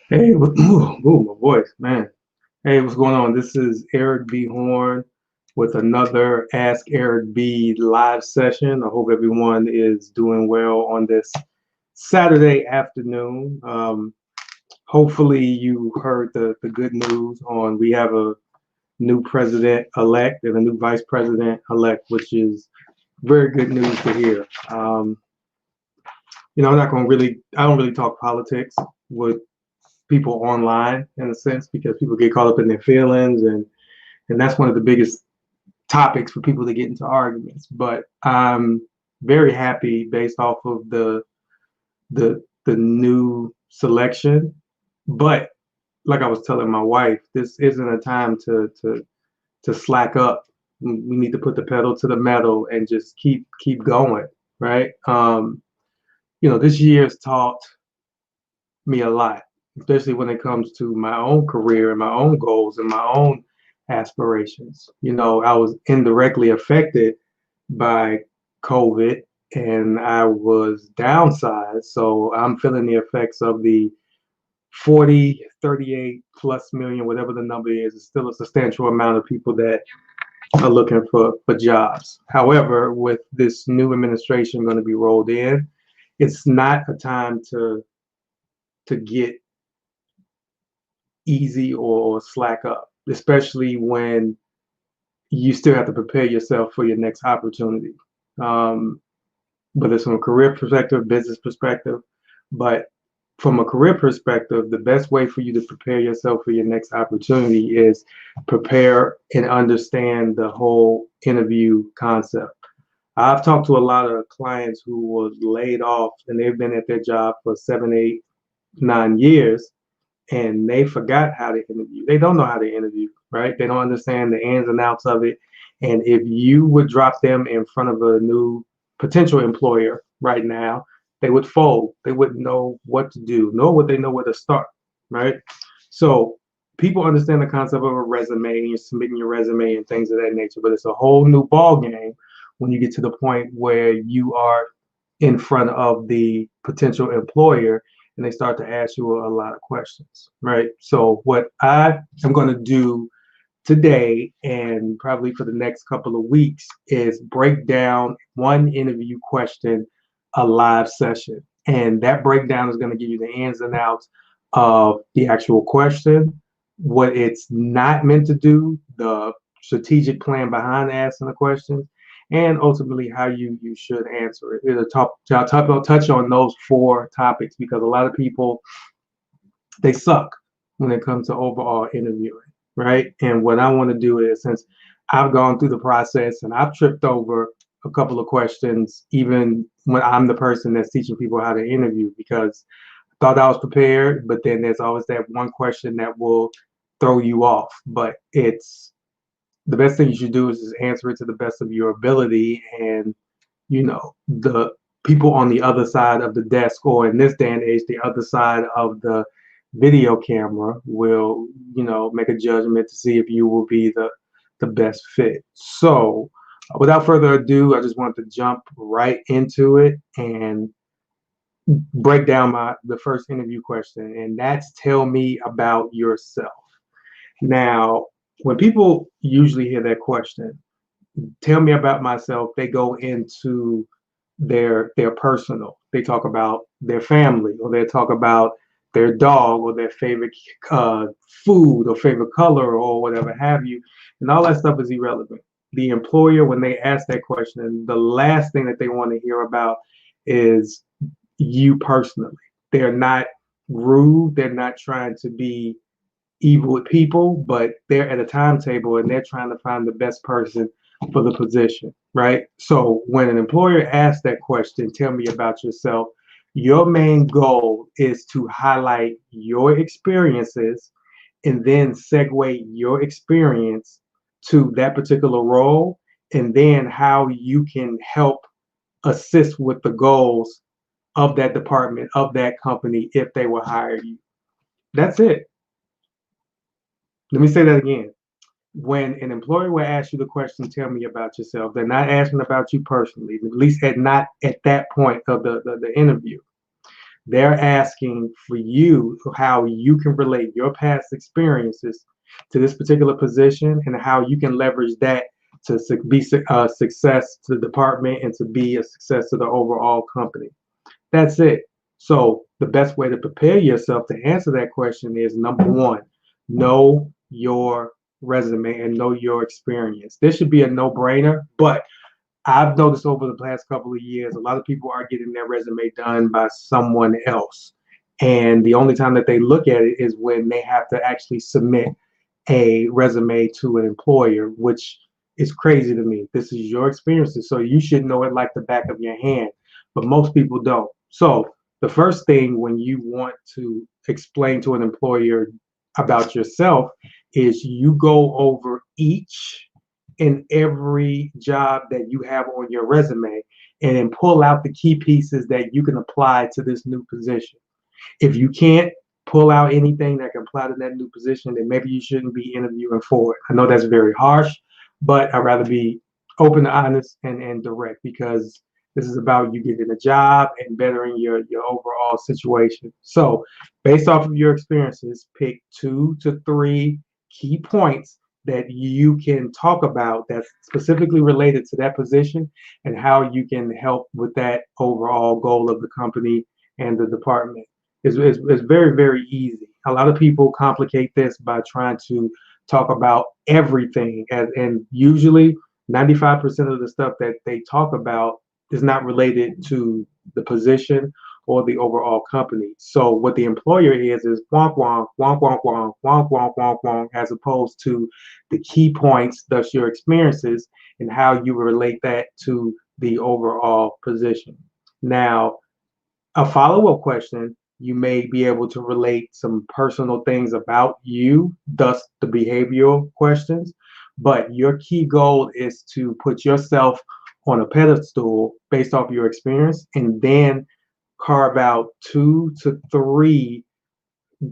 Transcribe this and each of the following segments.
Hey, ooh, my voice, man. Hey, what's going on? This is Eric B. Horn with another Ask Eric B live session. I hope everyone is doing well on this Saturday afternoon. Hopefully, you heard the good news on we have a new president-elect and a new vice president-elect, which is very good news to hear. I'm not going to I don't really talk politics with people online in a sense because people get caught up in their feelings and that's one of the biggest topics for people to get into arguments. But I'm very happy based off of the new selection. But like I was telling my wife, this isn't a time to slack up. We need to put the pedal to the metal and just keep going, right? This year's taught me a lot, especially when it comes to my own career and my own goals and my own aspirations. I was indirectly affected by COVID and I was downsized. So I'm feeling the effects of the 40, 38 plus million, whatever the number is. It's still a substantial amount of people that are looking for jobs. However, with this new administration going to be rolled in, it's not a time to get easy or slack up, especially when you still have to prepare yourself for your next opportunity. Um, whether it's from a career perspective, business perspective, but from a career perspective, the best way for you to prepare yourself for your next opportunity is prepare and understand the whole interview concept. I've talked to a lot of clients who were laid off and they've been at their job for 7, 8, 9 years and they forgot how to interview. They don't know how to interview, right? They don't understand the ins and outs of it. And if you would drop them in front of a new potential employer right now, they would fold. They wouldn't know what to do, nor would they know where to start, right? So people understand the concept of a resume and you're submitting your resume and things of that nature, but it's a whole new ball game when you get to the point where you are in front of the potential employer and they start to ask you a lot of questions, right? So what I am going to do today and probably for the next couple of weeks is break down one interview question a live session. And that breakdown is going to give you the ins and outs of the actual question, what it's not meant to do, the strategic plan behind asking the questions, and ultimately how you should answer it. I'll touch on those four topics because a lot of people they suck when it comes to overall interviewing, right? And what I want to do is, since I've gone through the process and I've tripped over a couple of questions, even when I'm the person that's teaching people how to interview, because I thought I was prepared, but then there's always that one question that will throw you off. But it's the best thing you should do is just answer it to the best of your ability. And, the people on the other side of the desk, or in this day and age, the other side of the video camera will, make a judgment to see if you will be the best fit. So, without further ado, I just want to jump right into it and break down the first interview question, and that's tell me about yourself. Now, when people usually hear that question, tell me about myself, they go into their personal. They talk about their family, or they talk about their dog, or their favorite uh, food, or favorite color, or whatever have you. And all that stuff is irrelevant. The employer, when they ask that question, the last thing that they want to hear about is you personally. They're not rude. They're not trying to be evil with people, but they're at a timetable and they're trying to find the best person for the position, right? So when an employer asks that question, tell me about yourself, your main goal is to highlight your experiences and then segue your experience to that particular role and then how you can help assist with the goals of that department, of that company, if they will hire you. That's it. Let me say that again. When an employer will ask you the question, tell me about yourself, they're not asking about you personally, at least not at that point of the interview. They're asking for you how you can relate your past experiences to this particular position and how you can leverage that to be a success to the department and to be a success to the overall company. That's it. So the best way to prepare yourself to answer that question is number one, know your resume and know your experience. This should be a no-brainer, but I've noticed over the past couple of years, a lot of people are getting their resume done by someone else. And the only time that they look at it is when they have to actually submit a resume to an employer, which is crazy to me. This is your experiences, so you should know it like the back of your hand, but most people don't. So the first thing when you want to explain to an employer about yourself is you go over each and every job that you have on your resume and then pull out the key pieces that you can apply to this new position. If you can't pull out anything that can apply to that new position, then maybe you shouldn't be interviewing for it. I know that's very harsh, but I'd rather be open, honest, and direct because this is about you getting a job and bettering your overall situation. So, based off of your experiences, pick 2 to 3 key points that you can talk about that's specifically related to that position and how you can help with that overall goal of the company and the department. It's very, very easy. A lot of people complicate this by trying to talk about everything, and usually 95% of the stuff that they talk about is not related to the position or the overall company. So what the employer is wonk wonk wonk wonk wonk wonk wonk wonk wonk, as opposed to the key points, thus your experiences and how you relate that to the overall position. Now, a follow-up question, you may be able to relate some personal things about you, thus the behavioral questions. But your key goal is to put yourself on a pedestal based off your experience and then carve out 2 to 3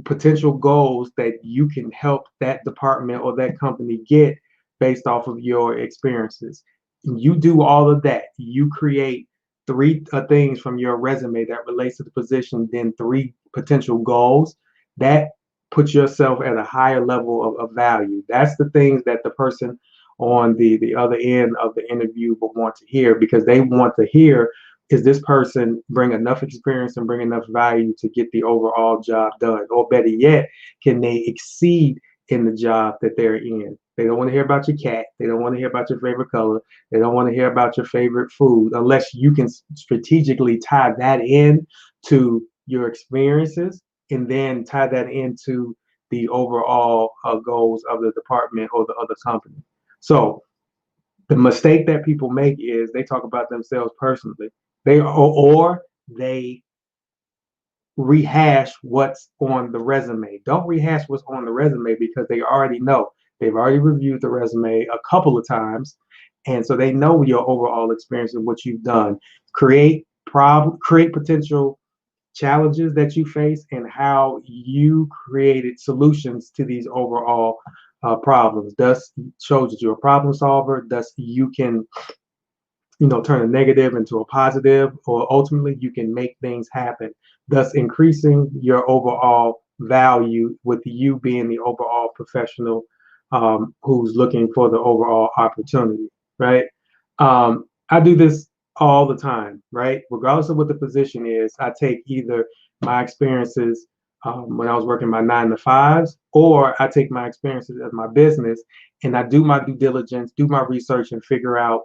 potential goals that you can help that department or that company get based off of your experiences. You do all of that. You create 3 things from your resume that relates to the position, then 3 potential goals. That puts yourself at a higher level of value. That's the things that the person on the other end of the interview will want to hear because they want to hear, is this person bring enough experience and bring enough value to get the overall job done? Or better yet, can they exceed in the job that they're in? They don't want to hear about your cat. They don't want to hear about your favorite color. They don't want to hear about your favorite food unless you can strategically tie that in to your experiences and then tie that into the overall goals of the department or the other company. So the mistake that people make is they talk about themselves personally. Or they rehash what's on the resume. Don't rehash what's on the resume because they already know. They've already reviewed the resume a couple of times, and so they know your overall experience and what you've done. Create potential challenges that you face and how you created solutions to these overall problems. Thus shows that you're a problem solver. Thus you can turn a negative into a positive, or ultimately you can make things happen, thus increasing your overall value with you being the overall professional who's looking for the overall opportunity, right? I do this all the time, right? Regardless of what the position is, I take either my experiences when I was working my 9 to 5s, or I take my experiences as my business and I do my due diligence, do my research, and figure out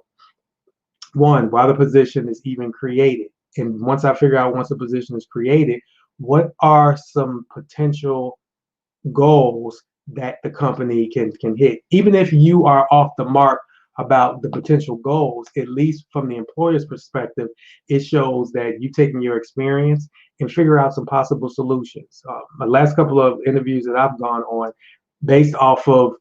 one, why the position is even created. And once I figure out once the position is created, what are some potential goals that the company can hit? Even if you are off the mark about the potential goals, at least from the employer's perspective, it shows that you've taken your experience and figure out some possible solutions. My last couple of interviews that I've gone on, based off of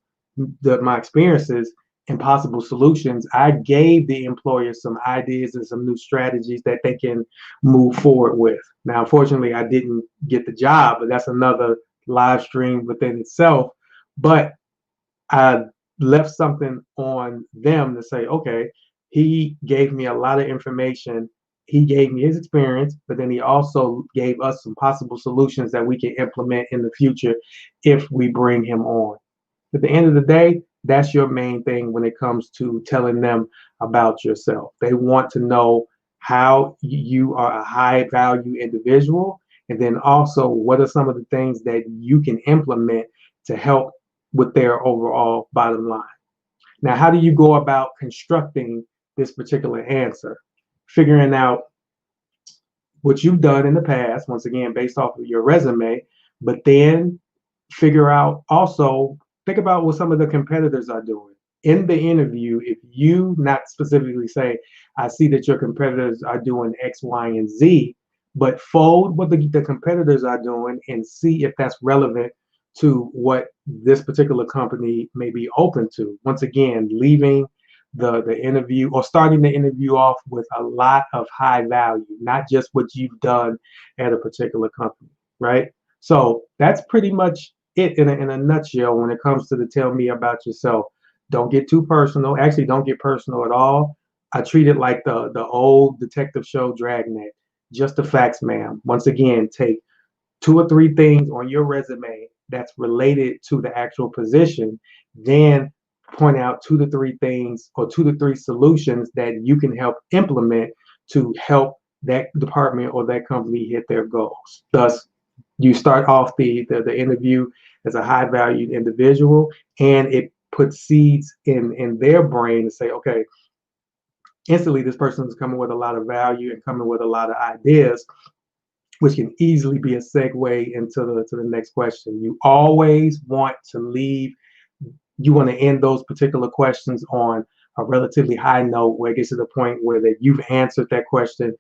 my experiences and possible solutions, I gave the employer some ideas and some new strategies that they can move forward with. Now, unfortunately, I didn't get the job, but that's another live stream within itself. But I left something on them to say, okay, he gave me a lot of information he gave me his experience, but then he also gave us some possible solutions that we can implement in the future if we bring him on. At the end of the day, that's your main thing when it comes to telling them about yourself. They want to know how you are a high value individual, and then also what are some of the things that you can implement to help with their overall bottom line. Now, how do you go about constructing this particular answer? Figuring out what you've done in the past, once again, based off of your resume, but then figure out also, think about what some of the competitors are doing. In the interview, if you not specifically say, I see that your competitors are doing X, Y, and Z, but fold what the competitors are doing and see if that's relevant to what this particular company may be open to. Once again, leaving the interview or starting the interview off with a lot of high value, not just what you've done at a particular company, right? So that's pretty much it in a nutshell when it comes to the tell me about yourself. Don't get too personal. Actually, don't get personal at all. I treat it like the old detective show Dragnet. Just the facts, ma'am. Once again, take 2 or 3 things on your resume that's related to the actual position, then point out 2 to 3 things or 2 to 3 solutions that you can help implement to help that department or that company hit their goals. Thus, you start off the interview as a high valued individual, and it puts seeds in their brain to say, okay, instantly this person is coming with a lot of value and coming with a lot of ideas, which can easily be a segue into the next question. You always want to leave, you want to end those particular questions on a relatively high note where it gets to the point where that you've answered that question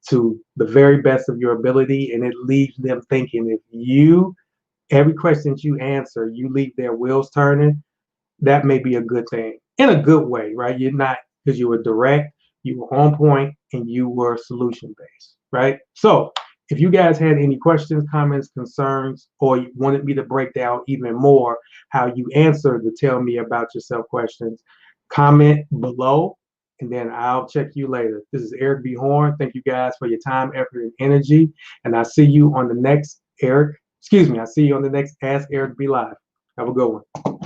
to the very best of your ability, and it leaves them thinking. If you, every question that you answer, you leave their wheels turning, that may be a good thing in a good way, right? You're not, because you were direct, you were on point, and you were solution based, right? So if you guys had any questions, comments, concerns, or you wanted me to break down even more how you answer the tell me about yourself questions, comment below, and then I'll check you later. This is Eric B. Horn. Thank you guys for your time, effort, and energy. And I see you on the next I see you on the next Ask Eric B Live. Have a good one.